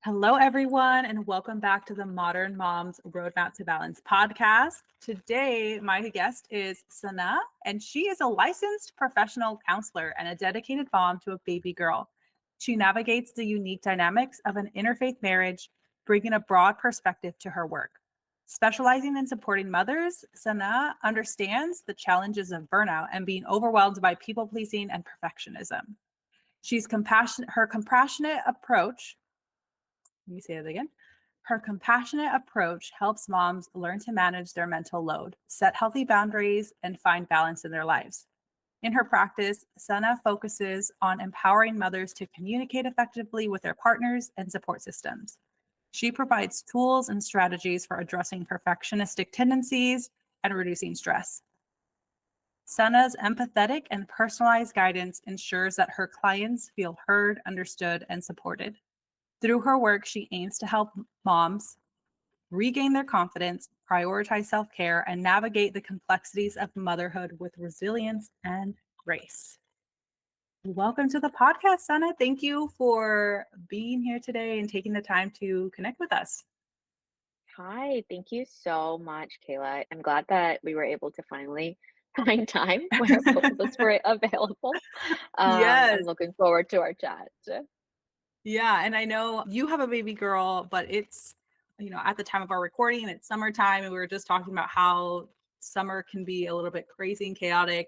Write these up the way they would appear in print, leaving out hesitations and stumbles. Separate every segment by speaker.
Speaker 1: Hello, everyone, and welcome back to the Modern Moms Roadmap to Balance podcast. Today, my guest is Sana, and she is a licensed professional counselor and a dedicated mom to a baby girl. She navigates the unique dynamics of an interfaith marriage, bringing a broad perspective to her work. Specializing in supporting mothers, Sana understands the challenges of burnout and being overwhelmed by people pleasing and perfectionism. Her compassionate approach. Let me say it again. Her compassionate approach helps moms learn to manage their mental load, set healthy boundaries, and find balance in their lives. In her practice, Sana focuses on empowering mothers to communicate effectively with their partners and support systems. She provides tools and strategies for addressing perfectionistic tendencies and reducing stress. Sana's empathetic and personalized guidance ensures that her clients feel heard, understood, and supported. Through her work, she aims to help moms regain their confidence, prioritize self-care, and navigate the complexities of motherhood with resilience and grace. Welcome to the podcast, Sana. Thank you for being here today and taking the time to connect with us.
Speaker 2: Hi, thank you so much, Kayla. I'm glad that we were able to finally find time where both of us were available.
Speaker 1: Yes.
Speaker 2: I'm looking forward to our chat.
Speaker 1: Yeah, and I know you have a baby girl, but it's, at the time of our recording, it's summertime, and we were just talking about how summer can be a little bit crazy and chaotic.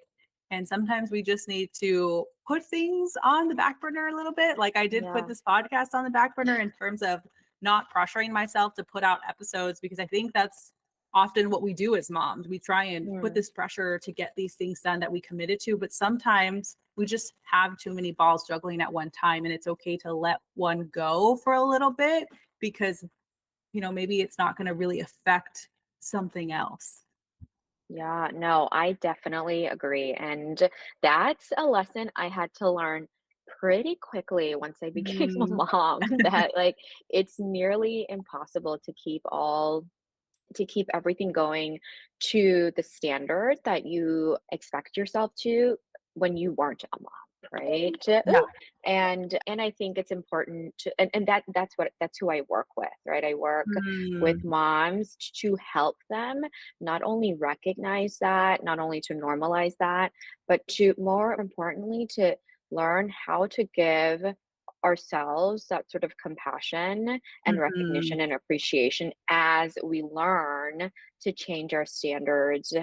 Speaker 1: And sometimes we just need to put things on the back burner a little bit. Like I did put
Speaker 2: Yeah,
Speaker 1: this podcast on the back burner in terms of not pressuring myself to put out episodes, because I think that's often what we do as moms. We try and put
Speaker 2: mm,
Speaker 1: this pressure to get these things done that we committed to, but sometimes we just have too many balls juggling at one time, and it's okay to let one go for a little bit because maybe it's not going to really affect something else.
Speaker 2: yeah, no, I definitely agree. And that's a lesson I had to learn pretty quickly once I became a
Speaker 1: Mm,
Speaker 2: mom, that it's nearly impossible to keep everything going to the standard that you expect yourself to when you weren't a mom, right?
Speaker 1: yeah.
Speaker 2: Ooh. And I think it's important to and that's who I work with, right? I work with
Speaker 1: Mm,
Speaker 2: moms to help them not only recognize that, not only to normalize that, but to more importantly to learn how to give ourselves that sort of compassion and
Speaker 1: mhm.
Speaker 2: recognition and appreciation as we learn to change our standards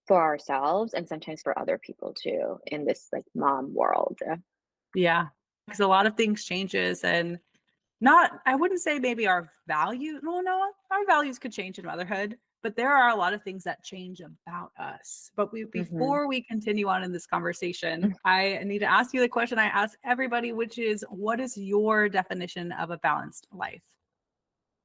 Speaker 2: for ourselves and sometimes for other people too in this like mom world.
Speaker 1: Yeah, because a lot of things changes, and not, I wouldn't say maybe our value. No, our values could change in motherhood, but there are a lot of things that change about us. But
Speaker 2: Hmm.
Speaker 1: before we continue on in this conversation, I need to ask you the question I ask everybody, which is, what is your definition of a balanced life?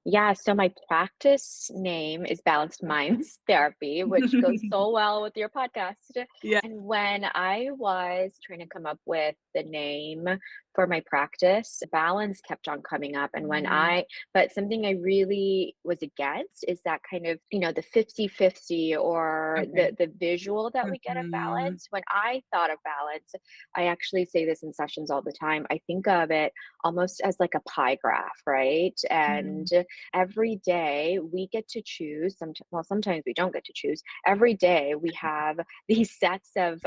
Speaker 2: Yeah, so my practice name is Balanced Minds Therapy, which goes so well with your podcast.
Speaker 1: Yeah.
Speaker 2: And when I was trying to come up with the name for my practice, balance kept on coming up. And
Speaker 1: Mm,
Speaker 2: but something I really was against is that kind of, the 50-50 or
Speaker 1: okay.
Speaker 2: the visual that we get of
Speaker 1: Mhm,
Speaker 2: balance. When I thought of balance, I actually say this in sessions all the time. I think of it almost as like a pie graph, right? And
Speaker 1: mm,
Speaker 2: every day we get to choose sometimes we don't get to choose. Every day we have these sets of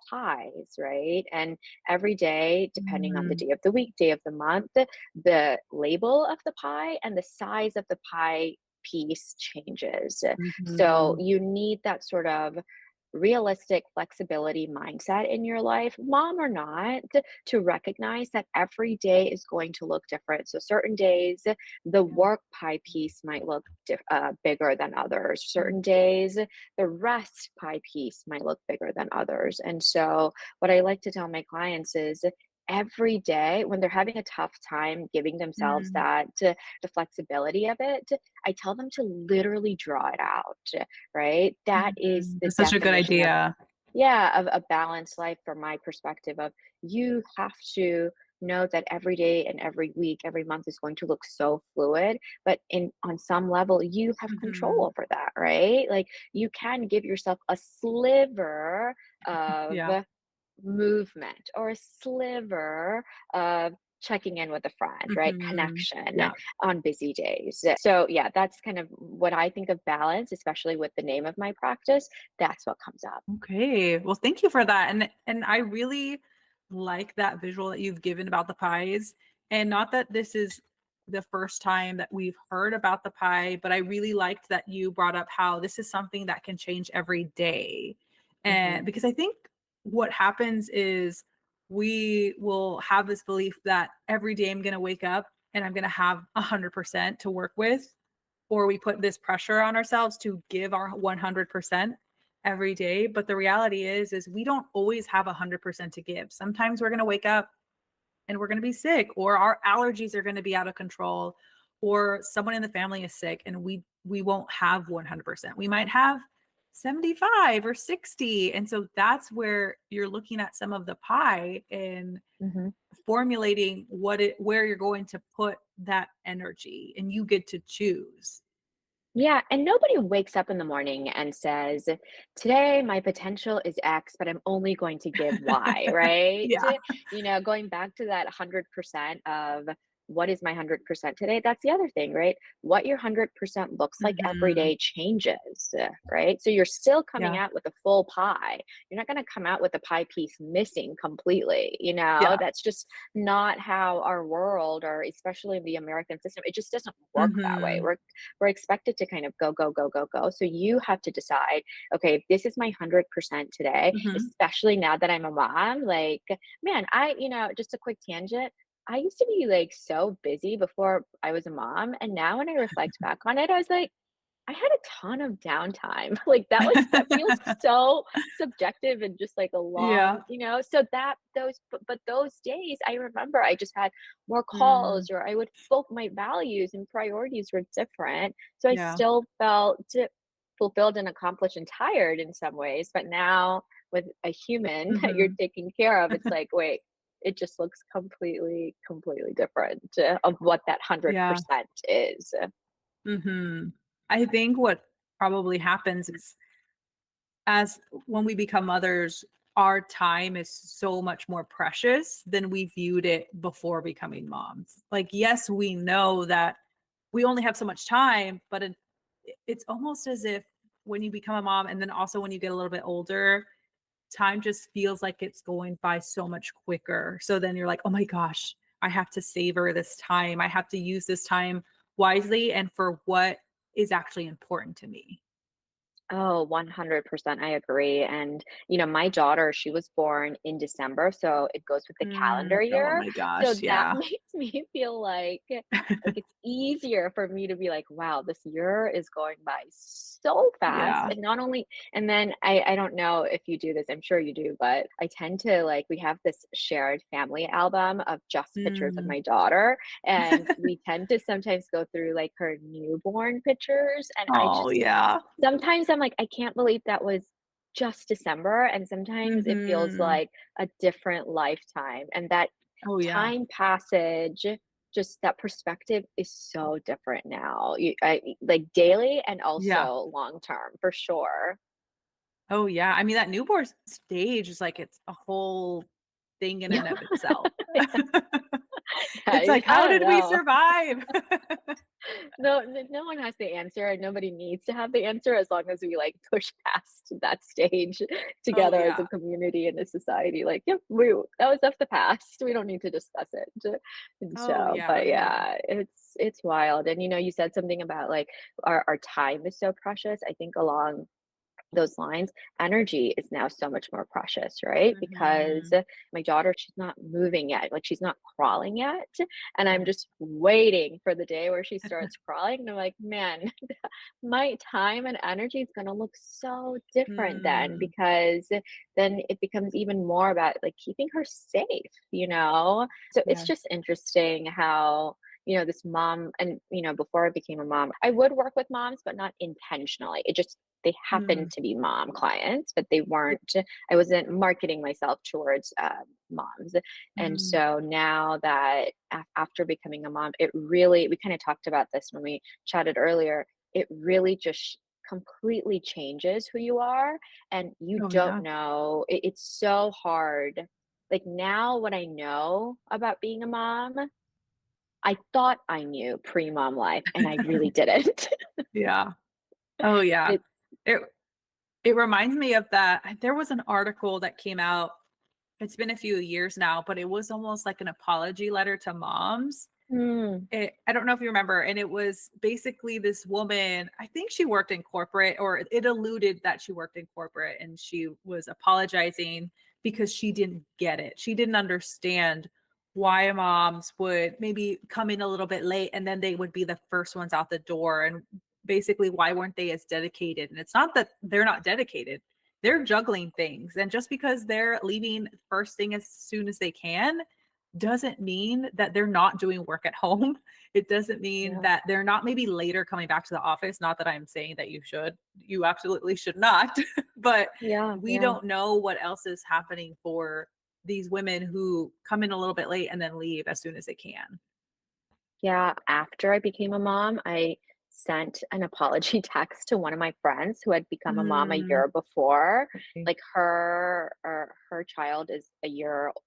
Speaker 2: pies, right? And every day, depending on the
Speaker 1: mm,
Speaker 2: day of the week, day of the month, the label of the pie and the size of the pie piece changes. So
Speaker 1: mhm.
Speaker 2: you need that sort of realistic flexibility mindset in your life, mom or not, to recognize that every day is going to look different. So certain days, the
Speaker 1: Yeah.
Speaker 2: work pie piece might look bigger than others.
Speaker 1: Mm,
Speaker 2: Certain days, the rest pie piece might look bigger than others. And so, what I like to tell my clients is every day when they're having a tough time giving themselves
Speaker 1: mm,
Speaker 2: that the flexibility of it, I tell them to literally draw it out, right? That is the
Speaker 1: That's such a good
Speaker 2: definition of,
Speaker 1: idea.
Speaker 2: yeah, of a balanced life from my perspective of you have to know that every day and every week, every month is going to look so fluid, but in on some level you have control
Speaker 1: Mhm.
Speaker 2: over that, right? Like you can give yourself a sliver of
Speaker 1: Yeah.
Speaker 2: movement or a sliver of checking in with a friend, right?
Speaker 1: Mhm.
Speaker 2: Connection
Speaker 1: Yeah.
Speaker 2: on busy days. So, yeah, that's kind of what I think of balance, especially with the name of my practice. That's what comes up.
Speaker 1: Okay. Well, thank you for that. And I really like that visual that you've given about the pies. And not that this is the first time that we've heard about the pie, but I really liked that you brought up how this is something that can change every day. And
Speaker 2: Hmm.
Speaker 1: because I think what happens is we will have this belief that every day I'm going to wake up and I'm going to have 100% to work with, or we put this pressure on ourselves to give our 100% every day. But the reality is we don't always have 100% to give. Sometimes we're going to wake up and we're going to be sick, or our allergies are going to be out of control, or someone in the family is sick and we won't have 100%. We might have 75 or 60. And so that's where you're looking at some of the pie and
Speaker 2: Hmm.
Speaker 1: formulating where you're going to put that energy, and you get to choose.
Speaker 2: Yeah, and nobody wakes up in the morning and says, "Today my potential is X, but I'm only going to give Y," right?
Speaker 1: Yeah.
Speaker 2: Going back to that 100% of what is my 100% today? That's the other thing, right? What your 100% looks like every
Speaker 1: Hmm.
Speaker 2: day changes, right? So you're still coming
Speaker 1: Yeah.
Speaker 2: out with a full pie. You're not going to come out with a pie piece missing completely,
Speaker 1: Yeah.
Speaker 2: That's just not how our world, or especially in the American system, it just doesn't work that way.
Speaker 1: Hmm.
Speaker 2: We're expected to kind of go, go, go, go, go. So you have to decide, okay, this is my 100% today,
Speaker 1: Hmm.
Speaker 2: especially now that I'm a mom. Like, man, just a quick tangent. I used to be like so busy before I was a mom. And now when I reflect back on it, I was like, I had a ton of downtime. Like that feels so subjective and just like a long,
Speaker 1: Yeah.
Speaker 2: so that those but those days I remember I just had more
Speaker 1: Mm,
Speaker 2: calls, or I would both my values and priorities were different. So I
Speaker 1: yeah.
Speaker 2: still felt fulfilled and accomplished and tired in some ways, but now with a human that you're
Speaker 1: Mhm.
Speaker 2: taking care of, it's like, wait, it just looks completely, completely different of what that
Speaker 1: Yeah.
Speaker 2: 100% is.
Speaker 1: Mhm. I think what probably happens is, as when we become mothers, our time is so much more precious than we viewed it before becoming moms. Like, yes, we know that we only have so much time, but it's almost as if when you become a mom and then also when you get a little bit older, time just feels like it's going by so much quicker. So then you're like, oh my gosh, I have to savor this time. I have to use this time wisely and for what is actually important to me.
Speaker 2: Oh, 100%. I agree. And, my daughter, she was born in December, so it goes with the calendar
Speaker 1: Oh
Speaker 2: year.
Speaker 1: my
Speaker 2: So
Speaker 1: gosh.
Speaker 2: that
Speaker 1: Yeah.
Speaker 2: makes me feel like it's easier for me to be like, wow, this year is going by so fast.
Speaker 1: Yeah.
Speaker 2: And not only, and then I don't know if you do this, I'm sure you do, but I tend to like, we have this shared family album of just pictures of
Speaker 1: Mm.
Speaker 2: my daughter. And we tend to sometimes go through like her newborn pictures. And I
Speaker 1: Oh
Speaker 2: just,
Speaker 1: yeah.
Speaker 2: sometimes I'm like, "I can't believe that was just December," and sometimes it feels
Speaker 1: Mhm.
Speaker 2: like a different lifetime, and that
Speaker 1: Oh yeah.
Speaker 2: time passage, just that perspective is so different now. Like, daily and
Speaker 1: Yeah.
Speaker 2: also long term, for sure.
Speaker 1: Oh yeah. I mean, that newborn stage is like it's a whole thing in and of itself.
Speaker 2: Yeah,
Speaker 1: It's like,
Speaker 2: I
Speaker 1: how
Speaker 2: don't
Speaker 1: did we
Speaker 2: know.
Speaker 1: survive?
Speaker 2: No one has the answer, and nobody needs to have the answer as long as we, like, push past that stage
Speaker 1: Oh
Speaker 2: together as a
Speaker 1: yeah.
Speaker 2: community and a society, like, "Yep, that was of the past, we don't need to discuss it." And
Speaker 1: Oh
Speaker 2: so,
Speaker 1: yeah.
Speaker 2: but
Speaker 1: Yeah.
Speaker 2: yeah, it's wild, and, you said something about, like, our time is so precious. I think along those lines, energy is now so much more precious, right? Because
Speaker 1: Mhm.
Speaker 2: my daughter, she's not moving yet, like she's not crawling yet. And I'm
Speaker 1: Yeah.
Speaker 2: just waiting for the day where she starts crawling. And I'm like, man, my time and energy is going to look so different then,
Speaker 1: Mm.
Speaker 2: because then it becomes even more about like keeping her safe. So it's
Speaker 1: Yeah.
Speaker 2: just interesting how this mom, and before I became a mom, I would work with moms, but not intentionally. It just, they happened
Speaker 1: Mm.
Speaker 2: to be mom clients, but they
Speaker 1: Yeah.
Speaker 2: weren't, I wasn't marketing myself towards moms. And
Speaker 1: Mm.
Speaker 2: so now that after becoming a mom, it really, we kind of talked about this when we chatted earlier, it really just completely changes who you are. And you
Speaker 1: Oh
Speaker 2: don't
Speaker 1: yeah.
Speaker 2: know, it's so hard like, now what I know about being a mom, I thought I knew pre-mom life, and I really didn't.
Speaker 1: Yeah. Oh, yeah.
Speaker 2: It
Speaker 1: It it reminds me of that there was an article that came out, it's been a few years now, but it was almost like an apology letter to moms.
Speaker 2: mm,
Speaker 1: I don't know if you remember, and it was basically this woman, I think she worked in corporate, or it alluded that she worked in corporate, and she was apologizing because she didn't get it. She didn't understand why moms would maybe come in a little bit late and then they would be the first ones out the door, and basically why weren't they as dedicated? And it's not that they're not dedicated. They're juggling things, and just because they're leaving first thing as soon as they can doesn't mean that they're not doing work at home. It doesn't mean
Speaker 2: yeah,
Speaker 1: that they're not maybe later coming back to the office. Not that I'm saying that you should. You absolutely should not. But
Speaker 2: yeah,
Speaker 1: we
Speaker 2: yeah.
Speaker 1: don't know what else is happening for these women who come in a little bit late and then leave as soon as they can.
Speaker 2: Yeah, after I became a mom, I sent an apology text to one of my friends who had become a mom a
Speaker 1: Mm,
Speaker 2: year before.
Speaker 1: okay.
Speaker 2: Like her child is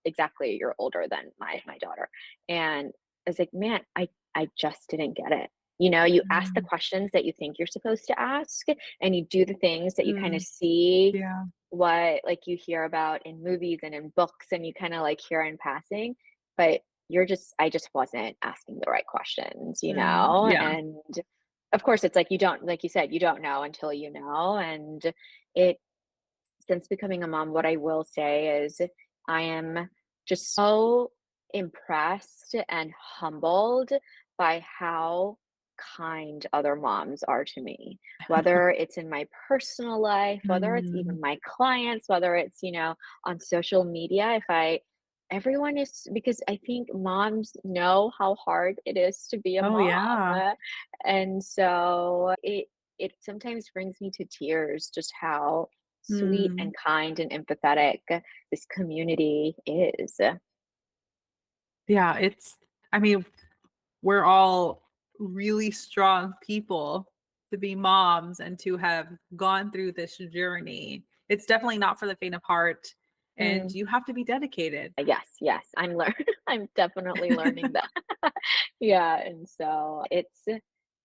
Speaker 2: exactly a year older than my daughter. And I was like, man, I just didn't get it. You know, you ask the
Speaker 1: Mm,
Speaker 2: questions that you think you're supposed to ask, and you do the things that you kind of
Speaker 1: mm,
Speaker 2: see
Speaker 1: yeah.
Speaker 2: what like you hear about in movies and in books and you kind of like hear in passing, but I just wasn't asking the right questions, you
Speaker 1: Mm,
Speaker 2: know?
Speaker 1: yeah.
Speaker 2: And of course it's like you don't, like you said, you don't know until you know. And it since becoming a mom, what I will say is I am just so impressed and humbled by how kind other moms are to me, whether it's in my personal life, whether it's
Speaker 1: Mm,
Speaker 2: even my clients, whether it's, on social media. Everyone is, because I think moms know how hard it is to be a
Speaker 1: oh,
Speaker 2: mom.
Speaker 1: yeah.
Speaker 2: And so it sometimes brings me to tears just how sweet
Speaker 1: Mm,
Speaker 2: and kind and empathetic this community is.
Speaker 1: yeah. I mean, we're all really strong people to be moms and to have gone through this journey. It's definitely not for the faint of heart, and
Speaker 2: Mm,
Speaker 1: you have to be dedicated.
Speaker 2: yes, yes, I'm definitely learning that. Yeah, and so it's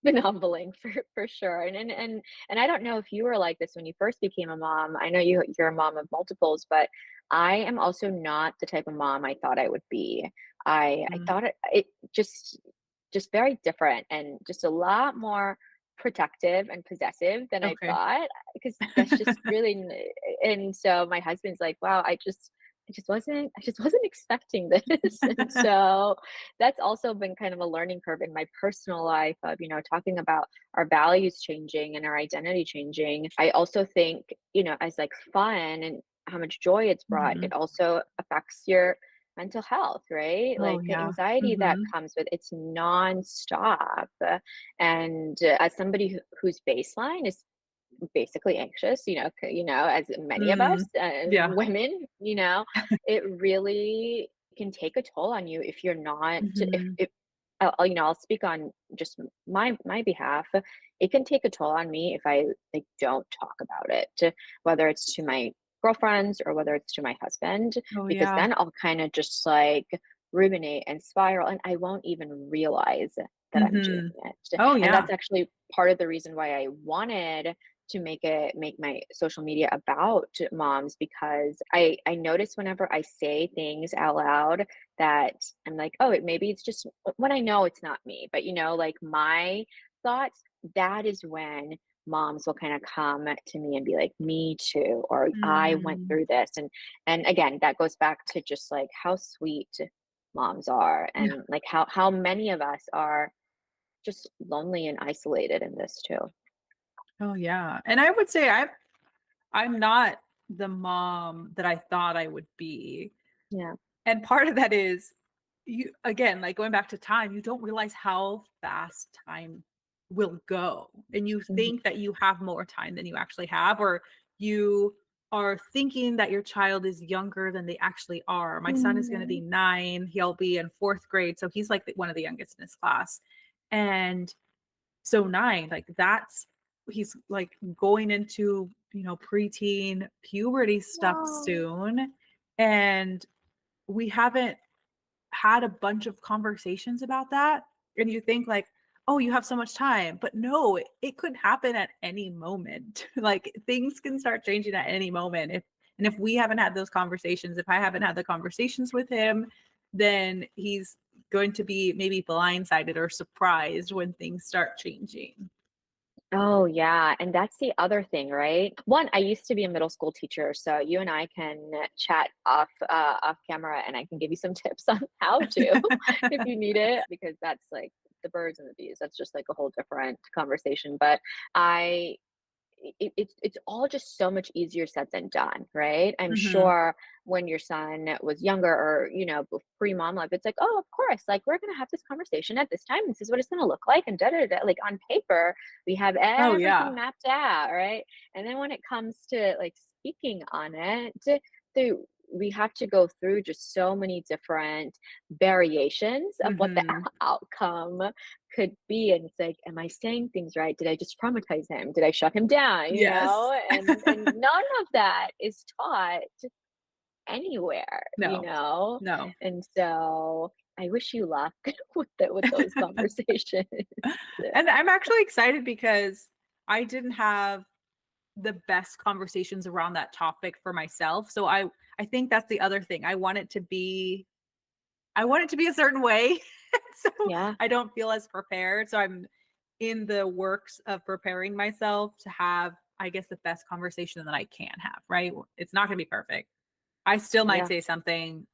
Speaker 2: been humbling for sure. And I don't know if you were like this when you first became a mom. I know you're a mom of multiples, but I am also not the type of mom I thought I would be. I
Speaker 1: Mm,
Speaker 2: thought it just very different and just a lot more protective and possessive than I
Speaker 1: okay.
Speaker 2: thought, because that's just really and so my husband's like, "Wow, I just wasn't expecting this." And so that's also been kind of a learning curve in my personal life of, talking about our values changing and our identity changing. I also think, as like fun and how much joy it's brought,
Speaker 1: Mhm.
Speaker 2: it also affects your mental health, right?
Speaker 1: Oh,
Speaker 2: Like the
Speaker 1: yeah.
Speaker 2: anxiety that
Speaker 1: Mhm.
Speaker 2: comes with it's nonstop. And as somebody whose baseline is basically anxious, as many of us
Speaker 1: Mm. Yeah.
Speaker 2: women, it really can take a toll on you if you're not,
Speaker 1: Mhm.
Speaker 2: if I'll speak on just my behalf. It can take a toll on me if I like don't talk about it, whether it's to my girlfriends or whether it's to my husband,
Speaker 1: Oh,
Speaker 2: because
Speaker 1: yeah.
Speaker 2: then I'll kind of just like ruminate and spiral, and I won't even realize that I'm doing
Speaker 1: Mhm.
Speaker 2: it.
Speaker 1: Oh,
Speaker 2: And
Speaker 1: yeah.
Speaker 2: that's actually part of the reason why I wanted to make my social media about moms, because I notice whenever I say things out loud that I'm like, oh, maybe it's just when I know it's not me, but like my thoughts, that is when moms will kind of come to me and be like, me too, or I went
Speaker 1: Mm.
Speaker 2: through this. And again, that goes back to just like how sweet moms are,
Speaker 1: Yeah.
Speaker 2: and like how many of us are just lonely and isolated in this too.
Speaker 1: Oh, yeah. And I would say I'm not the mom that I thought I would be.
Speaker 2: Yeah.
Speaker 1: And part of that is you, again, like going back to time, you don't realize how fast time will go. And you
Speaker 2: Mhm.
Speaker 1: think that you have more time than you actually have, or you are thinking that your child is younger than they actually are. My son is going to be
Speaker 2: Mhm.
Speaker 1: 9. He'll be in 4th grade. So he's like one of the youngest in his class. And so 9, like that's, he's like going into, preteen puberty stuff
Speaker 2: Wow.
Speaker 1: soon. And we haven't had a bunch of conversations about that. And you think like, oh, you have so much time. But no, it could happen at any moment. Like things can start changing at any moment. If we haven't had those conversations, if I haven't had the conversations with him, then he's going to be maybe blindsided or surprised when things start changing.
Speaker 2: Oh, yeah, and that's the other thing, right? One, I used to be a middle school teacher, so you and I can chat off camera, and I can give you some tips on how to if you need it, because that's like the birds and the bees. That's just like a whole different conversation. But I it's all just so much easier said than done, right? I'm
Speaker 1: Hmm.
Speaker 2: sure when your son was younger or, pre mom life, it's like, oh, of course, like we're gonna have this conversation at this time. This is what it's gonna look like, and da da da. Like on paper, we have
Speaker 1: Oh
Speaker 2: everything
Speaker 1: yeah.
Speaker 2: mapped out, right? And then when it comes to like speaking on it, the we have to go through just so many different variations of what the
Speaker 1: Hmm.
Speaker 2: outcome could be. And it's like, am I saying things right? Did I just traumatize him? Did I shut him down?
Speaker 1: Yes.
Speaker 2: And none of that is taught anywhere,
Speaker 1: No. No.
Speaker 2: And so I wish you luck with those conversations.
Speaker 1: And I'm actually excited because I didn't have the best conversations around that topic for myself. So I think that's the other thing. I want it to be a certain way. So
Speaker 2: Yeah,
Speaker 1: I don't feel as prepared. So I'm in the works of preparing myself to have, I guess, the best conversation that I can have, right? It's not going to be perfect. I still might
Speaker 2: yeah,
Speaker 1: say something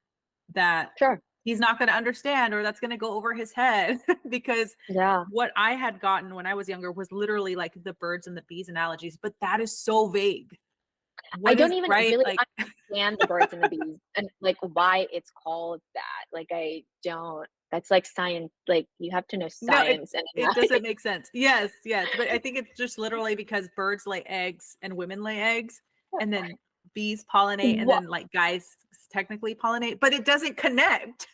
Speaker 1: that
Speaker 2: sure.
Speaker 1: he's not going to understand or that's going to go over his head because
Speaker 2: Yeah.
Speaker 1: what I had gotten when I was younger was literally like the birds and the bees analogies, but that is so vague.
Speaker 2: I
Speaker 1: What
Speaker 2: don't
Speaker 1: is
Speaker 2: even
Speaker 1: right?
Speaker 2: really
Speaker 1: Like,
Speaker 2: understand the birds and the bees and, like, why it's called that. Like, I don't that's like science, like, you have to know
Speaker 1: no,
Speaker 2: science and
Speaker 1: it doesn't make sense. Yes, yes, but I think it's just literally because birds lay eggs and women lay eggs, and then bees pollinate, and
Speaker 2: what
Speaker 1: then like guys technically pollinate, but it doesn't connect.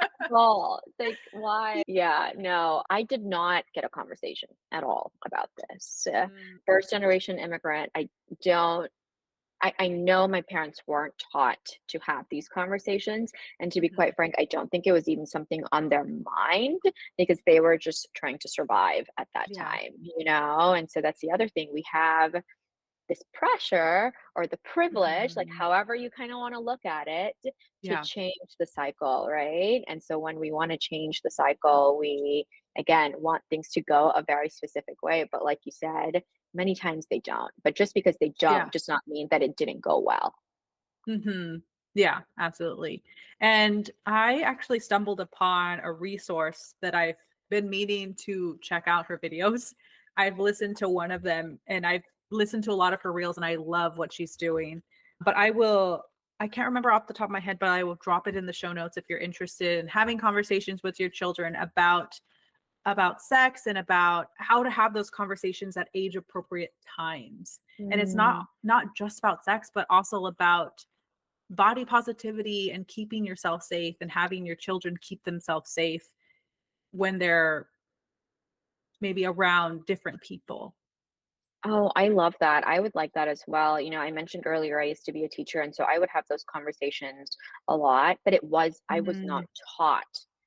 Speaker 2: at all. Like, why? Yeah, no, I did not get a conversation at all about this.
Speaker 1: Mm,
Speaker 2: First generation immigrant, don't I know my parents weren't taught to have these conversations. And to be
Speaker 1: mhm.
Speaker 2: quite frank, I don't think it was even something on their mind because they were just trying to survive at that
Speaker 1: Yeah.
Speaker 2: time, And so that's the other thing. We have this pressure or the privilege, like
Speaker 1: Mhm.
Speaker 2: however you kind of want to look at it, to
Speaker 1: Yeah.
Speaker 2: change the cycle, right? And so when we want to change the cycle, we again want things to go a very specific way. But like you said, many times they don't. But just because they
Speaker 1: Yeah.
Speaker 2: don't does not mean that it didn't go well.
Speaker 1: Mhm. Yeah, absolutely. And I actually stumbled upon a resource that I've been meaning to check out her videos. I've listened to one of them and I've listened to a lot of her reels and I love what she's doing. But I can't remember off the top of my head, but I will drop it in the show notes if you're interested in having conversations with your children about sex and about how to have those conversations at age appropriate times. And it's
Speaker 2: Mm.
Speaker 1: not just about sex, but also about body positivity and keeping yourself safe and having your children keep themselves safe when they're maybe around different people.
Speaker 2: Oh, I love that. I would like that as well. I mentioned earlier I used to be a teacher, and so I would have those conversations a lot, but I was not
Speaker 1: Mhm.
Speaker 2: taught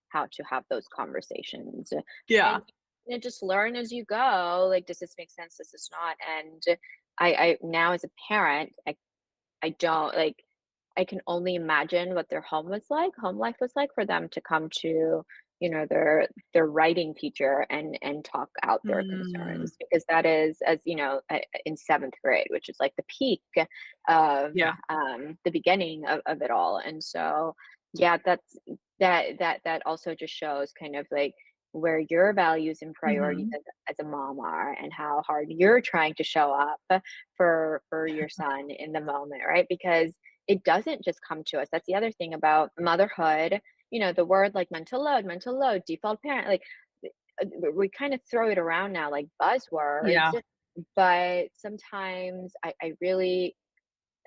Speaker 2: how to have those conversations.
Speaker 1: Yeah.
Speaker 2: And just learn as you go. Like, does this make sense? Does this not? And I now as a parent, I don't like I can only imagine what their home life was like for them to come to, their writing teacher and talk out their
Speaker 1: Mm.
Speaker 2: concerns because that is as in seventh grade, which is like the peak of
Speaker 1: Yeah.
Speaker 2: the beginning of it all. And so yeah, that also just shows kind of like where your values and priorities
Speaker 1: Mhm.
Speaker 2: as a mom are and how hard you're trying to show up for your son in the moment, right? Because it doesn't just come to us. That's the other thing about motherhood. The word like mental load, default parent, like we kind of throw it around now like buzzwords,
Speaker 1: Yeah.
Speaker 2: but sometimes I really,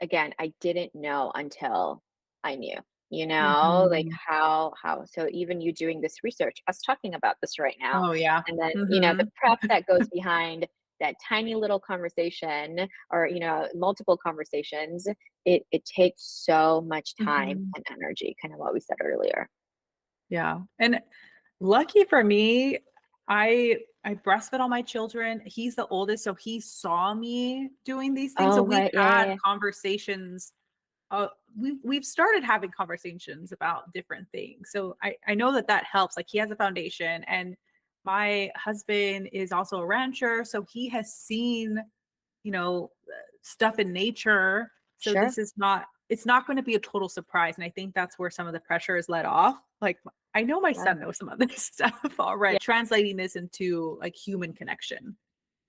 Speaker 2: again, I didn't know until I knew, like
Speaker 1: Mhm.
Speaker 2: how so even you doing this research, us talking about this right now,
Speaker 1: Oh, yeah.
Speaker 2: and then, the
Speaker 1: Mhm.
Speaker 2: prep that goes behind that tiny little conversation, or, multiple conversations, it takes so much time
Speaker 1: Mhm.
Speaker 2: and energy, kind of what we said earlier.
Speaker 1: Yeah. And lucky for me, I breastfed all my children. He's the oldest, so he saw me doing these things. So
Speaker 2: Oh,
Speaker 1: we've
Speaker 2: right. Yeah, yeah,
Speaker 1: had
Speaker 2: yeah.
Speaker 1: conversations. We've started having conversations about different things. So I know that that helps. Like he has a foundation, and my husband is also a rancher, so he has seen, stuff in nature. So
Speaker 2: Sure.
Speaker 1: this is not, it's not going to be a total surprise. And I think that's where some of the pressure is let off. Like I know my
Speaker 2: Yeah.
Speaker 1: son knows some of this stuff already. Translating this into like human connection.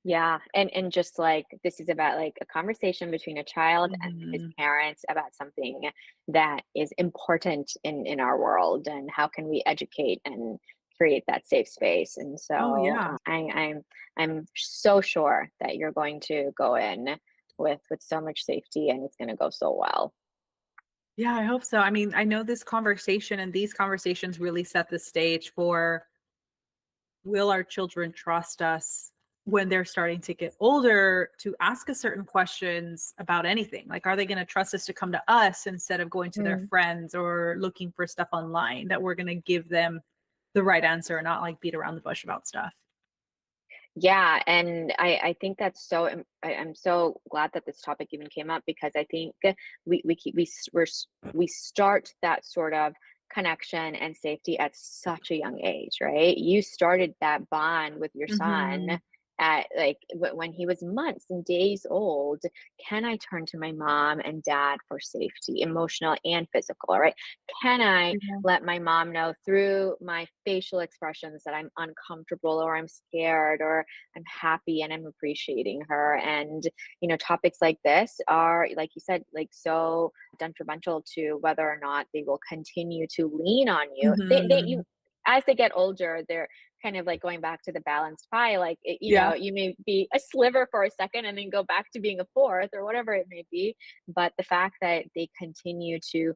Speaker 2: Yeah, and just like this is about like a conversation between a child and his
Speaker 1: Mhm.
Speaker 2: parents about something that is important in our world, and how can we educate and create that safe space. And
Speaker 1: Oh
Speaker 2: so
Speaker 1: yeah.
Speaker 2: I'm so sure that you're going to go in with so much safety, and it's going to go so well.
Speaker 1: Yeah, I hope so. I mean, I know this conversation and these conversations really set the stage for, will our children trust us when they're starting to get older to ask us certain questions about anything? Like, are they going to trust us to come to us instead of going to their
Speaker 2: Mm.
Speaker 1: friends or looking for stuff online, that we're going to give them the right answer and not like beat around the bush about stuff?
Speaker 2: Yeah, and I think that's so I'm so glad that this topic even came up, because I think we keep we start that sort of connection and safety at such a young age, right? You started that bond with your son
Speaker 1: Hmm.
Speaker 2: at like when he was months and days old. Can I turn to my mom and dad for safety, emotional and physical, right? Can I
Speaker 1: Yeah.
Speaker 2: let my mom know through my facial expressions that I'm uncomfortable, or I'm scared, or I'm happy, and I'm appreciating her? And, topics like this are, like you said, like so detrimental to whether or not they will continue to lean on you.
Speaker 1: Hmm.
Speaker 2: As they get older, they're kind of like going back to the balanced pie. Like,
Speaker 1: Yeah.
Speaker 2: you may be a sliver for a second and then go back to being a fourth, or whatever it may be. But the fact that they continue to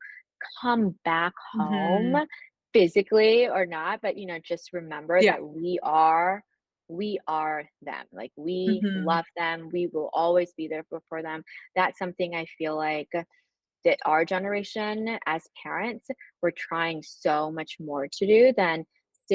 Speaker 2: come back home,
Speaker 1: Hmm.
Speaker 2: physically or not, but, just remember
Speaker 1: Yeah.
Speaker 2: that we are them. Like, we
Speaker 1: Hmm.
Speaker 2: love them. We will always be there for them. That's something I feel like that our generation as parents, we're trying so much more to do than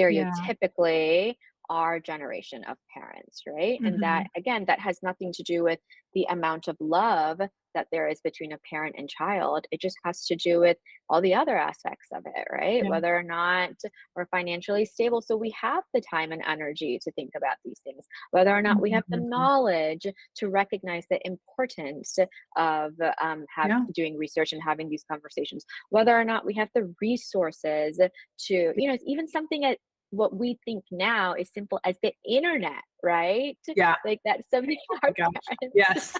Speaker 1: Yeah.
Speaker 2: stereotypically our generation of parents, right? And that,
Speaker 1: Hmm.
Speaker 2: again, that has nothing to do with the amount of love that there is between a parent and child. It just has to do with all the other aspects of it, right?
Speaker 1: Yeah.
Speaker 2: Whether or not we're financially stable, so we have the time and energy to think about these things, whether or not we have the
Speaker 1: Hmm.
Speaker 2: knowledge to recognize the importance of
Speaker 1: Yeah.
Speaker 2: doing research and having these conversations, whether or not we have the resources to, even something at what we think now is simple as the internet, right?
Speaker 1: Yeah.
Speaker 2: Like, that's something
Speaker 1: Oh
Speaker 2: our
Speaker 1: my gosh.
Speaker 2: parents.
Speaker 1: Yes.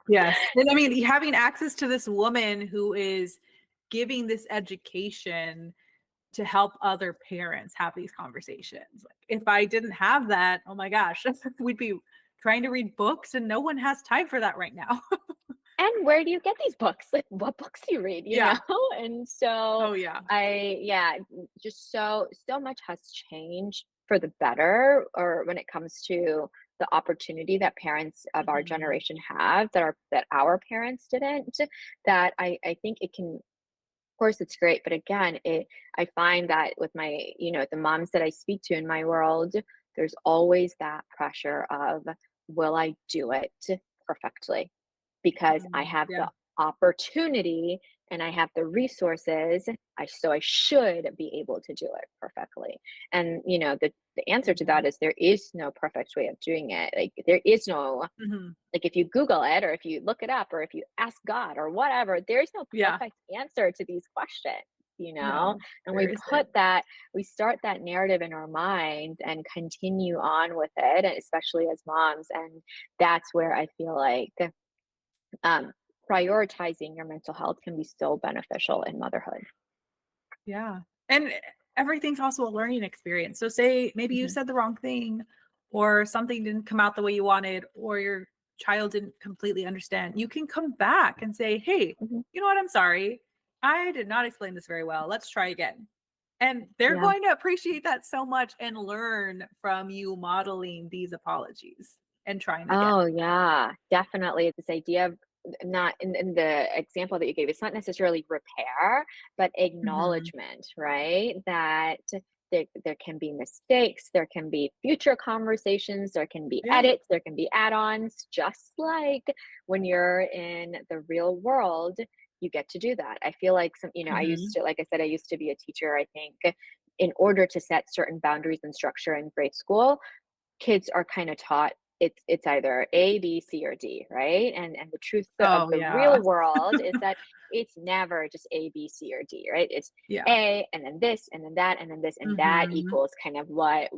Speaker 1: Yes. And I mean, having access to this woman who is giving this education to help other parents have these conversations. Like, if I didn't have that, oh my gosh, we'd be trying to read books and no one has time for that right now.
Speaker 2: And where do you get these books? Like, what books do you read,
Speaker 1: Yeah.
Speaker 2: And so
Speaker 1: Oh yeah.
Speaker 2: yeah, just so much has changed for the better, or when it comes to the opportunity that parents of our
Speaker 1: Mhm.
Speaker 2: generation have that our parents didn't, that I think it can, of course it's great, but again, I find that with my, the moms that I speak to in my world, there's always that pressure of, will I do it perfectly? Because I
Speaker 1: Mm,
Speaker 2: have
Speaker 1: yeah.
Speaker 2: the opportunity and I have the resources, I should be able to do it perfectly. And, the answer to
Speaker 1: Mhm.
Speaker 2: that is, there is no perfect way of doing it. Like, there is no,
Speaker 1: Mhm.
Speaker 2: like, if you Google it, or if you look it up, or if you ask God or whatever, there's no
Speaker 1: Yeah.
Speaker 2: perfect answer to these questions,
Speaker 1: No,
Speaker 2: and
Speaker 1: there isn't.
Speaker 2: we start that narrative in our minds and continue on with it, and especially as moms. And that's where I feel like um, prioritizing your mental health can be so beneficial in motherhood.
Speaker 1: Yeah. And everything's also a learning experience. So say maybe you
Speaker 2: Hmm.
Speaker 1: said the wrong thing, or something didn't come out the way you wanted, or your child didn't completely understand. You can come back and say, "Hey,
Speaker 2: Hmm.
Speaker 1: you know what? I'm sorry. I did not explain this very well. Let's try again." And they're
Speaker 2: Yeah.
Speaker 1: going to appreciate that so much and learn from you modeling these apologies. and trying again.
Speaker 2: Oh, yeah, definitely. This idea of not in the example that you gave, it's not necessarily repair, but
Speaker 1: Mhm.
Speaker 2: acknowledgement, right? That there can be mistakes, there can be future conversations, there can be
Speaker 1: Yeah.
Speaker 2: edits, there can be add-ons, just like when you're in the real world, you get to do that. I feel like I used
Speaker 1: Mhm.
Speaker 2: to, like I said, I used to be a teacher, I think, in order to set certain boundaries and structure in grade school, kids are kind of taught it's either A, B, C, or D, right? And the truth of
Speaker 1: Oh,
Speaker 2: the
Speaker 1: yeah.
Speaker 2: real world is that it's never just A, B, C, or D, right? It's
Speaker 1: Yeah.
Speaker 2: A and then this and then that and then this and that
Speaker 1: Mhm.
Speaker 2: equals kind of what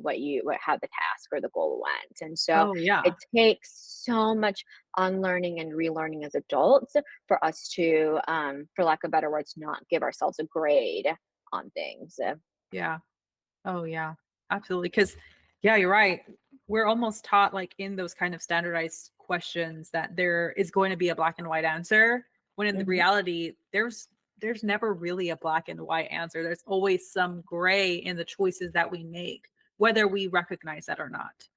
Speaker 2: how the task or the goal went. And so
Speaker 1: Oh, yeah.
Speaker 2: it takes so much unlearning and relearning as adults for us to, for lack of better words, not give ourselves a grade on things.
Speaker 1: Yeah. Oh, yeah, absolutely. Because, yeah, you're right. We're almost taught, like, in those kind of standardized questions that there is going to be a black and white answer, when in the
Speaker 2: Mhm.
Speaker 1: reality, there's never really a black and white answer. There's always some gray in the choices that we make, whether we recognize that or not.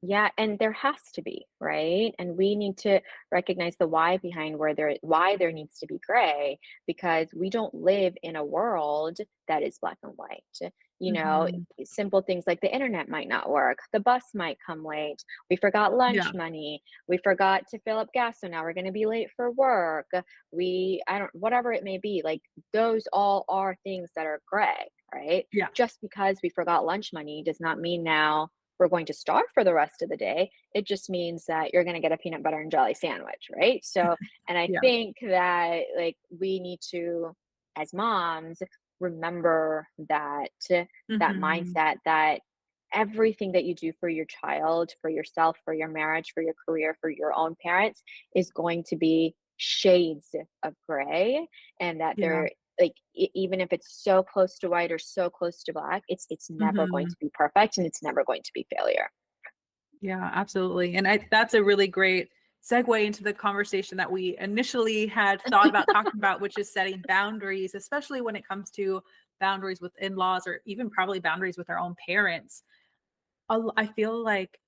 Speaker 2: Yeah, and there has to be, right? And we need to recognize the why behind why there needs to be gray, because we don't live in a world that is black and white. You know,
Speaker 1: Mhm.
Speaker 2: simple things like the internet might not work, the bus might come late, we forgot lunch
Speaker 1: Yeah.
Speaker 2: money, we forgot to fill up gas, so now we're going to be late for work. I don't, whatever it may be, like those all are things that are gray, right?
Speaker 1: Yeah.
Speaker 2: Just because we forgot lunch money does not mean now we're going to starve for the rest of the day. It just means that you're going to get a peanut butter and jelly sandwich, right? So, and I
Speaker 1: Yeah.
Speaker 2: think that like we need to, as moms, remember that
Speaker 1: Mhm.
Speaker 2: mindset that everything that you do for your child, for yourself, for your marriage, for your career, for your own parents is going to be shades of gray, and that
Speaker 1: Yeah.
Speaker 2: like even if it's so close to white or so close to black, it's never going
Speaker 1: Mhm.
Speaker 2: to be perfect and it's never going to be failure.
Speaker 1: Yeah, absolutely. And that's a really great segue into the conversation that we initially had thought about talking about, which is setting boundaries, especially when it comes to boundaries with in-laws or even probably boundaries with our own parents. I feel like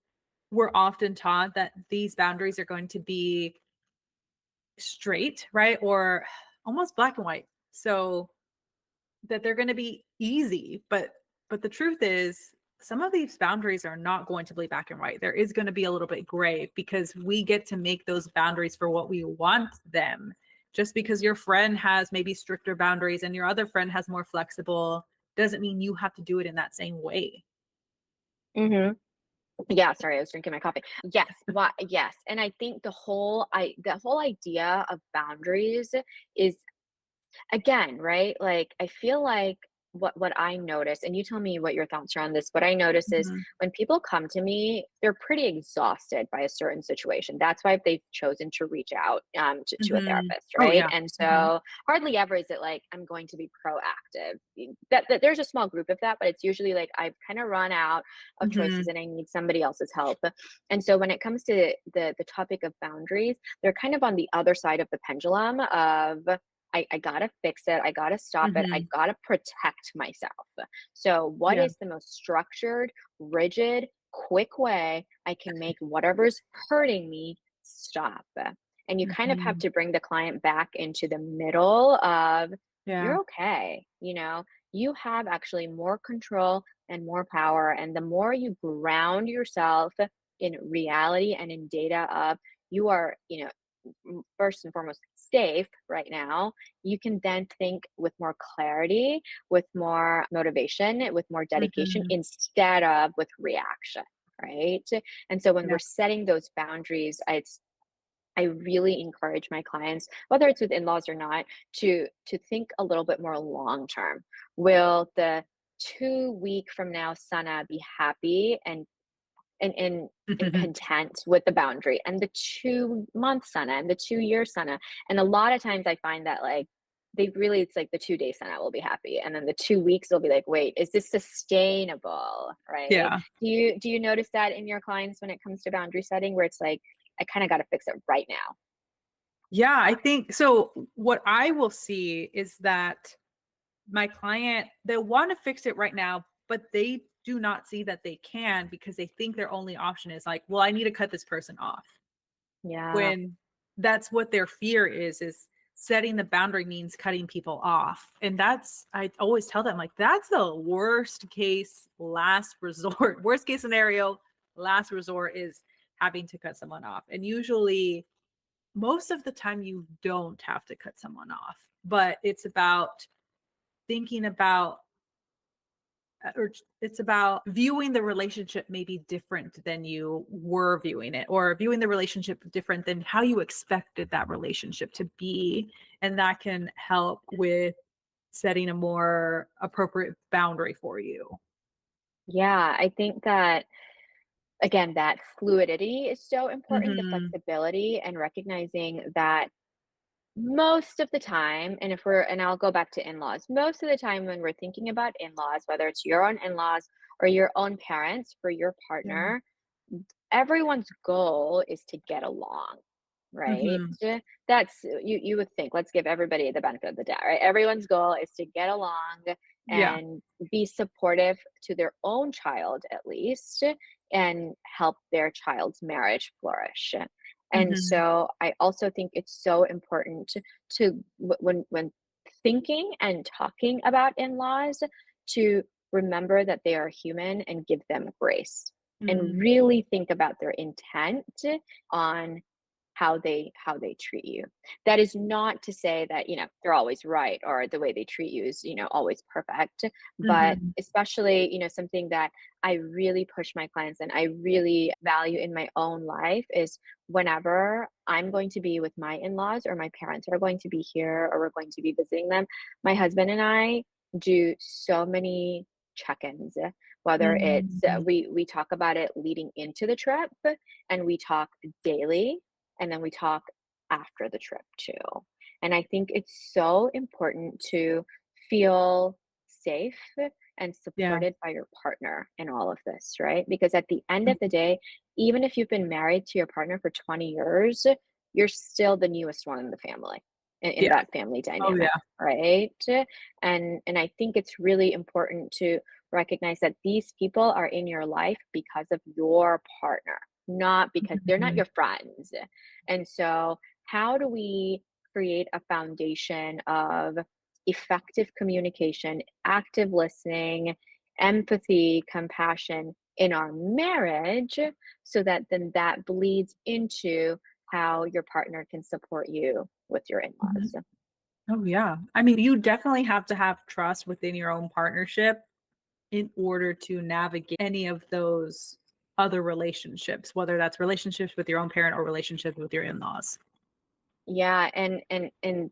Speaker 1: we're often taught that these boundaries are going to be straight, right? Or almost black and white. So that they're going to be easy, but the truth is some of these boundaries are not going to be black and white. There is going to be a little bit gray because we get to make those boundaries for what we want them. Just because your friend has maybe stricter boundaries and your other friend has more flexible doesn't mean you have to do it in that same way.
Speaker 2: Hmm. Yeah, sorry, I was drinking my coffee. Yes, yes, and I think the whole idea of boundaries is, again, right? Like, I feel like what I notice, and you tell me what your thoughts are on this, what I notice is
Speaker 1: Mhm.
Speaker 2: when people come to me, they're pretty exhausted by a certain situation. That's why they've chosen to reach out to a
Speaker 1: Mhm.
Speaker 2: therapist,
Speaker 1: Oh
Speaker 2: right?
Speaker 1: yeah.
Speaker 2: And
Speaker 1: Mhm.
Speaker 2: so hardly ever is it like I'm going to be proactive. That there's a small group of that, but it's usually like I've kind of run out of choices
Speaker 1: Mhm.
Speaker 2: and I need somebody else's help. And so when it comes to the topic of boundaries, they're kind of on the other side of the pendulum of I gotta fix it. I gotta stop it. I
Speaker 1: Mhm.
Speaker 2: gotta protect myself. So, what
Speaker 1: Yeah.
Speaker 2: is the most structured, rigid, quick way I can make whatever's hurting me stop? And you kind of have
Speaker 1: Mhm.
Speaker 2: to bring the client back into the middle of,
Speaker 1: Yeah.
Speaker 2: you're okay. You have actually more control and more power. And the more you ground yourself in reality and in data of, you are, first and foremost safe right now, you can then think with more clarity, with more motivation, with more dedication
Speaker 1: Mhm.
Speaker 2: instead of with reaction, right? And so when
Speaker 1: Yeah.
Speaker 2: we're setting those boundaries, I really encourage my clients, whether it's with in-laws or not, to think a little bit more long term. Will the 2 week from now Sana be happy and content with the boundary, and the 2 month Sana and the 2 year Sana? And a lot of times I find that like it's like the 2 day Sana will be happy, and then the 2 weeks will be like, wait, is this sustainable, right?
Speaker 1: Yeah.
Speaker 2: Do you notice that in your clients when it comes to boundary setting, where it's like, I kind of got to fix it right now?
Speaker 1: Yeah, I think so. What I will see is that my client, they want to fix it right now, but they do not see that they can because they think their only option is like, well, I need to cut this person off.
Speaker 2: Yeah.
Speaker 1: When that's what their fear is setting the boundary means cutting people off. And that's, I always tell them, like, that's the worst case, last resort. Worst case scenario, last resort is having to cut someone off. And usually, most of the time, you don't have to cut someone off, but it's about thinking about or it's about viewing the relationship maybe different than you were viewing it, or viewing the relationship different than how you expected that relationship to be. And that can help with setting a more appropriate boundary for you.
Speaker 2: Yeah, I think that, again, that fluidity is so important, the
Speaker 1: Hmm.
Speaker 2: flexibility and recognizing that most of the time, and if we're and I'll go back to in-laws. Most of the time when we're thinking about in-laws, whether it's your own in-laws or your own parents for your
Speaker 1: Yeah.
Speaker 2: partner, everyone's goal is to get along, right?
Speaker 1: Hmm.
Speaker 2: That's you would think, let's give everybody the benefit of the doubt, right? Everyone's goal is to get along
Speaker 1: Yeah.
Speaker 2: and be supportive to their own child at least and help their child's marriage flourish. And
Speaker 1: Hmm.
Speaker 2: so I also think it's so important when thinking and talking about in-laws to remember that they are human and give them grace and
Speaker 1: Hmm.
Speaker 2: really think about their intent on how they treat you. That is not to say that, they're always right or the way they treat you is, always perfect, but
Speaker 1: Hmm.
Speaker 2: especially, something that I really push my clients and I really value in my own life is whenever I'm going to be with my in-laws or my parents are going to be here or we're going to be visiting them, my husband and I do so many check-ins, whether it's
Speaker 1: Hmm.
Speaker 2: we talk about it leading into the trip and we talk daily and then we talk after the trip too. And I think it's so important to feel safe and
Speaker 1: Yeah.
Speaker 2: supported by your partner in all of this, right? Because at the end of the day, even if you've been married to your partner for 20 years, you're still the newest one in the family, in
Speaker 1: Yeah.
Speaker 2: that family
Speaker 1: Oh
Speaker 2: dynamic,
Speaker 1: yeah.
Speaker 2: right? And I think it's really important to recognize that these people are in your life because of your partner, not because they're not
Speaker 1: Hmm.
Speaker 2: your friends. And so, how do we create a foundation of effective communication, active listening, empathy, compassion in our marriage so that then that bleeds into how your partner can support you with your
Speaker 1: Hmm.
Speaker 2: in-laws?
Speaker 1: Oh yeah. I mean, you definitely have to have trust within your own partnership in order to navigate any of those other relationships, whether that's relationships with your own parent or relationships with your in-laws.
Speaker 2: Yeah, and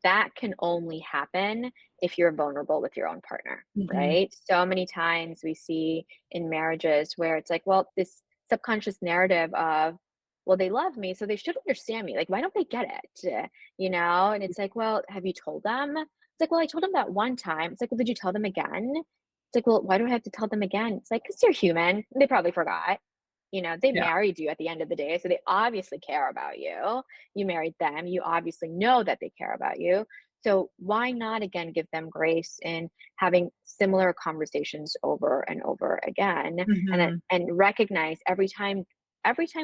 Speaker 2: that can only happen if you're vulnerable with your own partner,
Speaker 1: Mhm.
Speaker 2: right? So many times we see in marriages where it's like, well, this subconscious narrative of, well, they love me, so they should understand me. Like, why don't they get it? And it's like, well, have you told them? It's like, well, I told them that one time. It's like, well, did you tell them again? It's like, well, why do I have to tell them again? It's like, because they're human. They probably forgot. They
Speaker 1: Yeah.
Speaker 2: married you at the end of the day, so they obviously care about you. You married them, you obviously know that they care about you. So why not again give them grace in having similar conversations over and over again
Speaker 1: Mhm.
Speaker 2: and recognize every time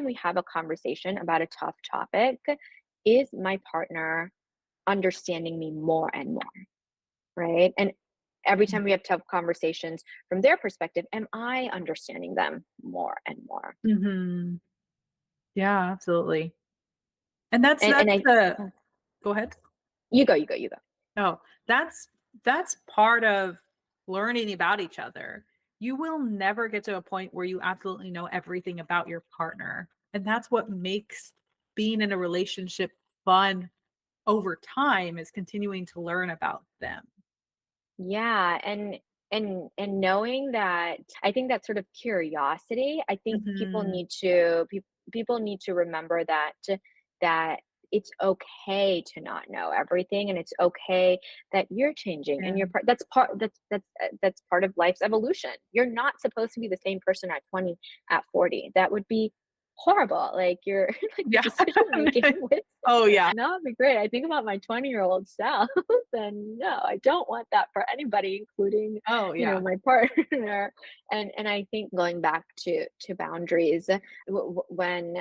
Speaker 2: we have a conversation about a tough topic, is my partner understanding me more and more, right? And every time we have tough conversations from their perspective, am I understanding them more and more?
Speaker 1: Mhm. Yeah, absolutely. And that's
Speaker 2: And I
Speaker 1: the
Speaker 2: oh,
Speaker 1: go ahead.
Speaker 2: you go.
Speaker 1: Oh, that's part of learning about each other. You will never get to a point where you absolutely know everything about your partner. And that's what makes being in a relationship fun over time is continuing to learn about them.
Speaker 2: Yeah, and knowing that, I think that sort of curiosity, I think
Speaker 1: Mhm.
Speaker 2: people need to remember that it's okay to not know everything and it's okay that you're changing and
Speaker 1: Yeah.
Speaker 2: that's part of life's evolution. You're not supposed to be the same person at 20 at 40. That would be horrible. Like your like the
Speaker 1: Yeah.
Speaker 2: decision making with
Speaker 1: Oh, yeah.
Speaker 2: not be great. I think about my 20-year-old self and no, I don't want that for anybody, including,
Speaker 1: Oh, yeah.
Speaker 2: my partner. And I think going back to boundaries, when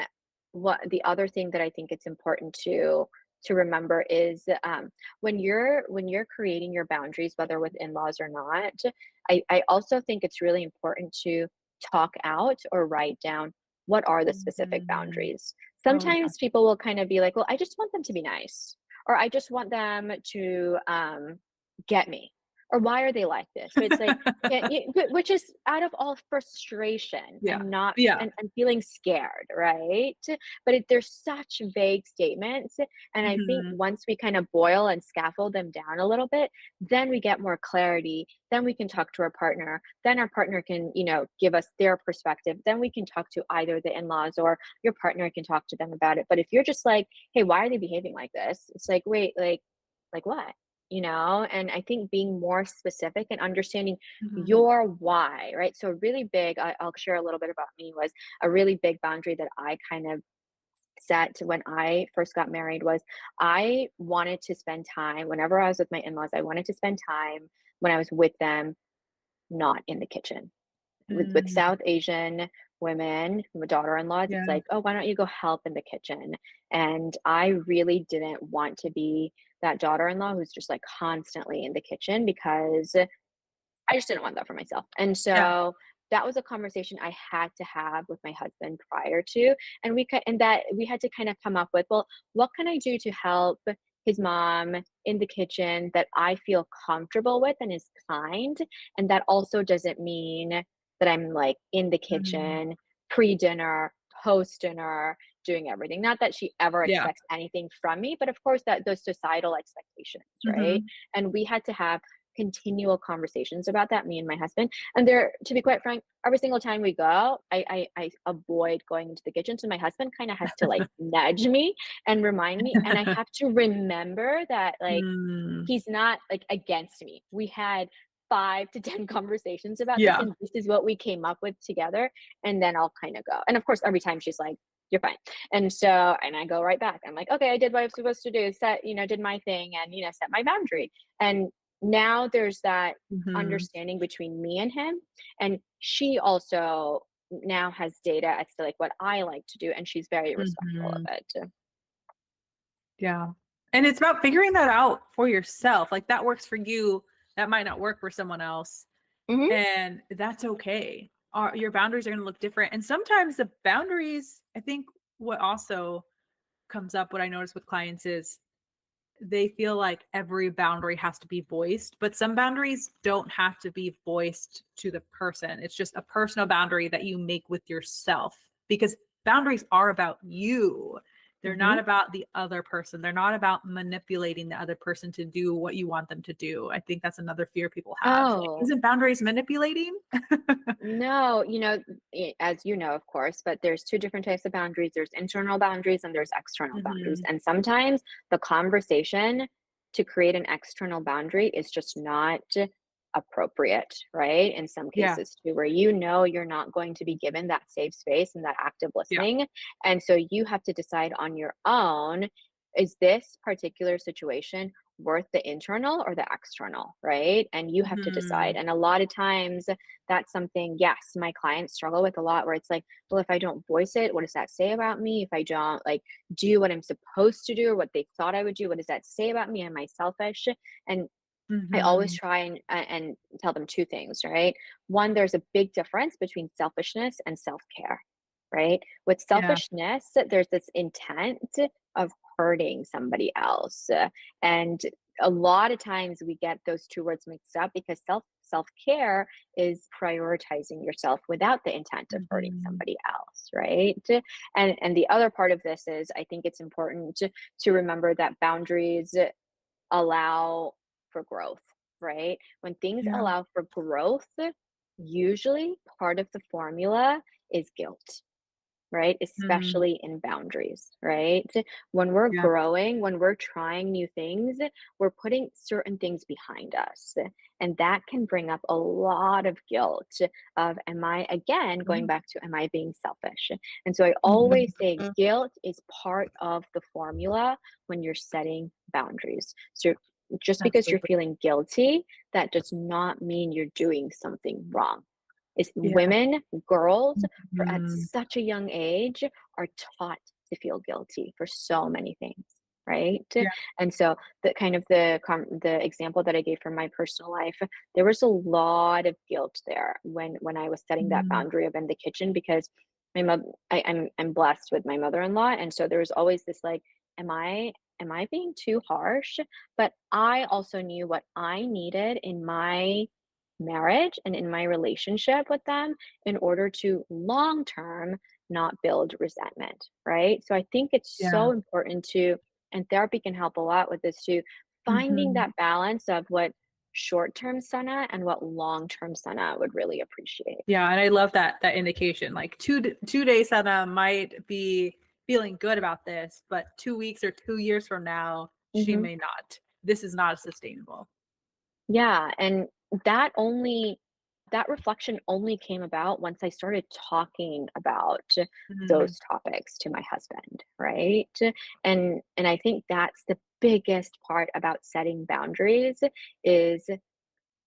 Speaker 2: what the other thing that I think it's important to remember is when you're creating your boundaries, whether with in-laws or not, I also think it's really important to talk out or write down what are the specific
Speaker 1: Mhm.
Speaker 2: boundaries.
Speaker 1: Oh, yeah.
Speaker 2: Sometimes people will kind of be like, well, I just want them to be nice, or I just want them to get me, or why are they like this? But it's like, yeah, which is out of all frustration
Speaker 1: Yeah.
Speaker 2: and not
Speaker 1: Yeah.
Speaker 2: and feeling scared, right? But there's such vague statements. And I think
Speaker 1: Mhm.
Speaker 2: once we kind of boil and scaffold them down a little bit, then we get more clarity. Then we can talk to our partner. Then our partner can, give us their perspective. Then we can talk to either the in laws or your partner can talk to them about it. But if you're just like, hey, why are they behaving like this? It's like, wait, like what? And I think being more specific and understanding
Speaker 1: Mhm.
Speaker 2: your why, right? So really big, I'll share a little bit about me, was a really big boundary that I kind of set when I first got married was I wanted to spend time whenever I was with my in-laws. I wanted to spend time when I was with them, not in the kitchen. With
Speaker 1: Mm.
Speaker 2: South Asian women, my daughter-in-laws, it's
Speaker 1: Yeah.
Speaker 2: like, oh, why don't you go help in the kitchen? And I really didn't want to be that daughter-in-law who's just like constantly in the kitchen because I just didn't want that for myself. And
Speaker 1: Yeah.
Speaker 2: so that was a conversation I had to have with my husband prior to, and that we had to kind of come up with, well, what can I do to help his mom in the kitchen that I feel comfortable with and is kind, and that also doesn't mean that I'm like in the
Speaker 1: Mhm.
Speaker 2: kitchen pre-dinner, post-dinner, doing everything. Not that she ever
Speaker 1: Yeah.
Speaker 2: expects anything from me, but of course that those societal expectations, right?
Speaker 1: Mhm.
Speaker 2: And we had to have continual conversations about that, me and my husband. And there, to be quite frank, every single time we go, I avoid going into the kitchen. So my husband kind of has to like nudge me and remind me. And I have to remember that like
Speaker 1: Mm.
Speaker 2: he's not like against me. We had 5 to 10 conversations about this,
Speaker 1: Yeah.
Speaker 2: and this is what we came up with together. And then I'll kind of go. And of course, every time she's like, you're fine. And I go right back. I'm like, okay, I did what I was supposed to do, did my thing and, set my boundary. And now there's that
Speaker 1: Mhm.
Speaker 2: understanding between me and him. And she also now has data as to like what I like to do. And she's very respectful of
Speaker 1: Mhm.
Speaker 2: it.
Speaker 1: Yeah. And it's about figuring that out for yourself. Like that works for you, that might not work for someone else,
Speaker 2: Hmm.
Speaker 1: and that's okay. Your boundaries are going to look different. And sometimes the boundaries, I think what also comes up, what I notice with clients is they feel like every boundary has to be voiced, but some boundaries don't have to be voiced to the person. It's just a personal boundary that you make with yourself because boundaries are about you. They're
Speaker 2: Hmm.
Speaker 1: not about the other person. They're not about manipulating the other person to do what you want them to do. I think that's another fear people have. Like,
Speaker 2: Oh,
Speaker 1: isn't boundaries manipulating?
Speaker 2: no, as you know, of course, but there's two different types of boundaries. There's internal boundaries and there's external boundaries.
Speaker 1: Hmm.
Speaker 2: And sometimes the conversation to create an external boundary is just not appropriate, right? In some
Speaker 1: Yeah.
Speaker 2: cases, too, where you're not going to be given that safe space and that active
Speaker 1: Yeah.
Speaker 2: listening. And so you have to decide on your own, is this particular situation worth the internal or the external, right? And you have to decide.
Speaker 1: Hmm.
Speaker 2: And a lot of times, that's something, yes, my clients struggle with a lot where it's like, well, if I don't voice it, what does that say about me? If I don't like do what I'm supposed to do or what they thought I would do, what does that say about me? Am I selfish? And I always
Speaker 1: Hmm.
Speaker 2: try and tell them two things, right? One, there's a big difference between selfishness and self-care, right? With
Speaker 1: Yeah.
Speaker 2: selfishness, there's this intent of hurting somebody else. And a lot of times we get those two words mixed up because self-care is prioritizing yourself without the intent of hurting
Speaker 1: Hmm.
Speaker 2: somebody else, right? And the other part of this is I think it's important to remember that boundaries allow for growth, right? When things
Speaker 1: Yeah.
Speaker 2: allow for growth, usually part of the formula is guilt, right?
Speaker 1: Mm,
Speaker 2: Especially in boundaries, right? When we're
Speaker 1: yeah.
Speaker 2: growing, when we're trying new things, we're putting certain things behind us. And that can bring up a lot of guilt of, am I, again, going
Speaker 1: Mm,
Speaker 2: back to, am I being selfish? And so I
Speaker 1: mhm,
Speaker 2: always say guilt is part of the formula when you're setting boundaries. So just because you're
Speaker 1: absolutely.
Speaker 2: feeling guilty, that does not mean you're doing something wrong. It's
Speaker 1: Yeah.
Speaker 2: women, girls, for at
Speaker 1: Mhm.
Speaker 2: such a young age are taught to feel guilty for so many things, right?
Speaker 1: Yeah.
Speaker 2: And so the kind of the example that I gave from my personal life, there was a lot of guilt there when I was setting that
Speaker 1: Mm,
Speaker 2: boundary of in the kitchen because my mother I'm blessed with my mother-in-law, and so there was always this like, am I am I being too harsh? But I also knew what I needed in my marriage and in my relationship with them in order to long term not build resentment, right? So I think it's
Speaker 1: yeah.
Speaker 2: so important to, and therapy can help a lot with this too, finding
Speaker 1: Mhm.
Speaker 2: that balance of what short term Sana and what long term Sana would really appreciate.
Speaker 1: Yeah, and I love that indication. Like 2 days Sana might be feeling good about this, but 2 weeks or 2 years from now, she
Speaker 2: Hmm.
Speaker 1: may not. This is not sustainable.
Speaker 2: Yeah, and that only that reflection only came about once I started talking about
Speaker 1: Mm,
Speaker 2: those topics to my husband, right? And I think that's the biggest part about setting boundaries is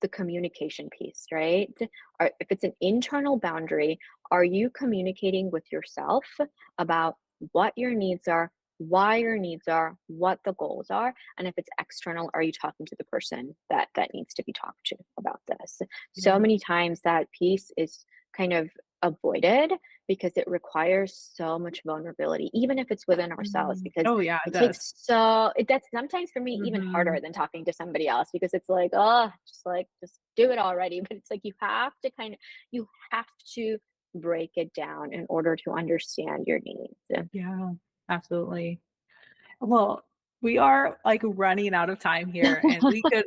Speaker 2: the communication piece, right? If it's an internal boundary, are you communicating with yourself about what your needs are, why your needs are, what the goals are? And if it's external, are you talking to the person that needs to be talked to about this? So
Speaker 1: yeah.
Speaker 2: many times that piece is kind of avoided because it requires so much vulnerability, even if it's within ourselves,
Speaker 1: Mhm.
Speaker 2: because
Speaker 1: Oh, yeah, it
Speaker 2: it
Speaker 1: does.
Speaker 2: takes so it that's sometimes for me even
Speaker 1: Mhm.
Speaker 2: harder than talking to somebody else because it's like, oh, just like just do it already. But it's like you have to break it down in order to understand your needs.
Speaker 1: Yeah, absolutely. Well, we are like running out of time here and we could,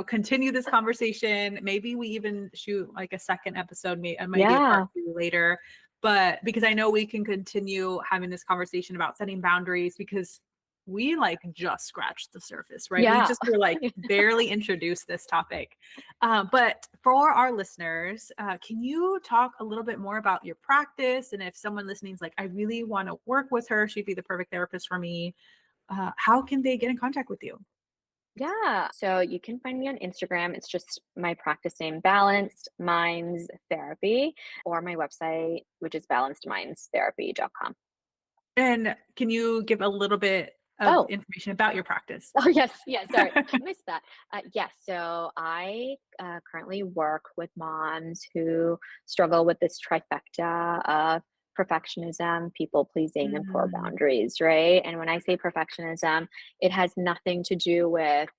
Speaker 1: continue this conversation. Maybe we even shoot like a second episode, maybe a part
Speaker 2: Yeah,
Speaker 1: two later. But because I know we can continue having this conversation about setting boundaries because we like just scratched the surface, right? We
Speaker 2: yeah.
Speaker 1: just were like barely introduced this topic. But for our listeners, can you talk a little bit more about your practice? And if someone listening is like, I really want to work with her, she'd be the perfect therapist for me, how can they get in contact with you?
Speaker 2: Yeah. So you can find me on Instagram. It's just my practice name, Balanced Minds Therapy, or my website, which is balancedmindstherapy.com.
Speaker 1: And can you give a little bit of
Speaker 2: Oh,
Speaker 1: information about your practice?
Speaker 2: oh, yes, yes, sorry, missed that. Yes, so I, currently work with moms who struggle with this trifecta of perfectionism, people pleasing, and poor
Speaker 1: Mm,
Speaker 2: boundaries, right? And when I say perfectionism, it has nothing to do with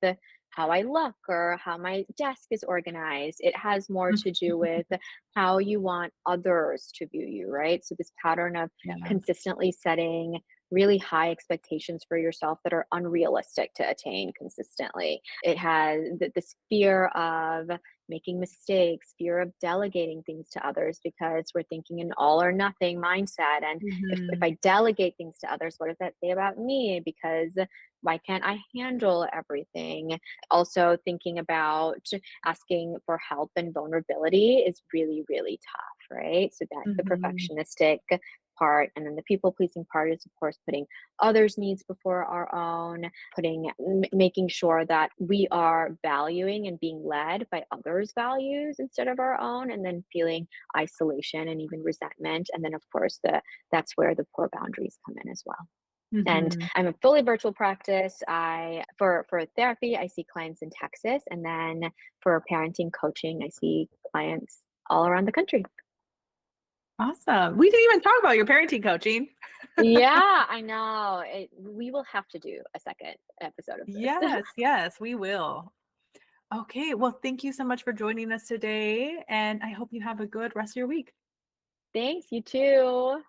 Speaker 2: how I look or how my desk is organized. It has more to do with how you want others to view you, right? So this pattern of
Speaker 1: yeah.
Speaker 2: consistently setting really high expectations for yourself that are unrealistic to attain consistently. It has this fear of making mistakes, fear of delegating things to others because we're thinking an all or nothing mindset. And if
Speaker 1: Mhm.
Speaker 2: I delegate things to others, what does that say about me? Because why can't I handle everything? Also, thinking about asking for help and vulnerability is really, really tough, right? So that's the
Speaker 1: Mhm.
Speaker 2: perfectionistic part. And then the people pleasing part is, of course, putting others' needs before our own, making sure that we are valuing and being led by others' values instead of our own, and then feeling isolation and even resentment. And then, of course, that's where the poor boundaries come in as well. And
Speaker 1: Mhm.
Speaker 2: I'm a fully virtual practice. For therapy, I see clients in Texas, and then for parenting coaching, I see clients all around the country.
Speaker 1: Awesome. We didn't even talk about your parenting coaching.
Speaker 2: Yeah, I know. We will have to do a second episode of this.
Speaker 1: Yes, yes, we will. Okay, well, thank you so much for joining us today, and I hope you have a good rest of your week.
Speaker 2: Thanks, you too.